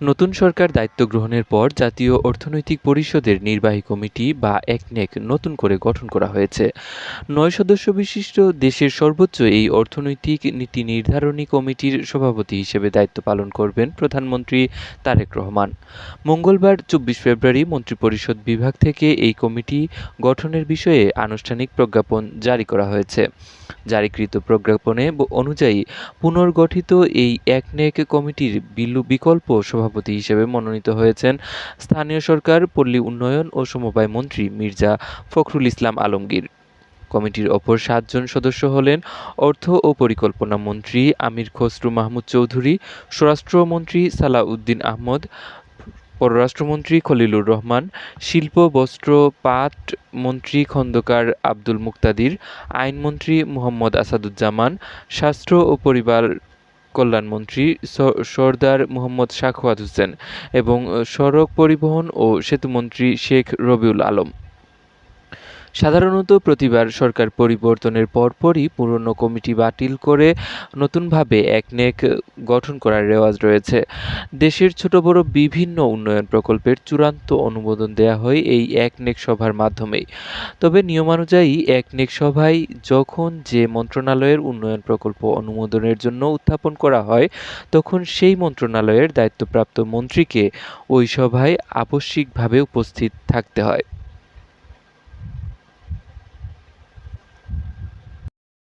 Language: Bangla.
নতুন সরকার দায়িত্ব গ্রহণের পর জাতীয় অর্থনৈতিক পরিষদের নির্বাহী কমিটি বা একনেক নতুন করে গঠন করা হয়েছে। ৯ সদস্য বিশিষ্ট দেশের সর্বোচ্চ এই অর্থনৈতিক নীতি নির্ধারণী কমিটির সভাপতি হিসেবে দায়িত্ব পালন করবেন প্রধানমন্ত্রী তারেক রহমান। মঙ্গলবার ২৪ ফেব্রুয়ারি মন্ত্রিপরিষদ বিভাগ থেকে এই কমিটি গঠনের বিষয়ে আনুষ্ঠানিক প্রজ্ঞাপন জারি করা হয়েছে। জারিকৃত প্রজ্ঞাপনে অনুযায়ী পুনর্গঠিত এই একনেক কমিটির বিকল্প সভাপতি হিসেবে মনোনীত হয়েছেন স্থানীয় সরকার, পল্লী উন্নয়ন ও সমবায় মন্ত্রী মির্জা ফখরুল ইসলাম আলমগীর। কমিটির অপর ৭ জন সদস্য হলেন অর্থ ও পরিকল্পনা মন্ত্রী আমির খসরু মাহমুদ চৌধুরী, স্বরাষ্ট্রমন্ত্রী সালাউদ্দিন আহমদ, পররাষ্ট্রমন্ত্রী খলিলুর রহমান, শিল্প, বস্ত্র, পাট মন্ত্রী খন্দকার আব্দুল মুকতাদির, আইনমন্ত্রী মুহম্মদ আসাদুজ্জামান, স্বাস্থ্য ও পরিবার কল্যাণমন্ত্রী সরদার মুহম্মদ সাখাওয়াত হোসেন এবং সড়ক পরিবহন ও সেতুমন্ত্রী শেখ রবিউল আলম। সাধারণত প্রতিবার সরকার পরিবর্তনের পরপরই পুরনো কমিটি বাতিল করে নতুনভাবে একনেক গঠন করার রেওয়াজ রয়েছে। দেশের ছোট বড় বিভিন্ন উন্নয়ন প্রকল্পের চূড়ান্ত অনুমোদন দেয়া হয় এই একনেক সভার মাধ্যমেই। তবে নিয়মানুযায়ী একনেক সভায় যখন যে মন্ত্রণালয়ের উন্নয়ন প্রকল্প অনুমোদনের জন্য উত্থাপন করা হয়, তখন সেই মন্ত্রণালয়ের দায়িত্বপ্রাপ্ত মন্ত্রীকে ওই সভায় আবশ্যিকভাবে উপস্থিত থাকতে হয়।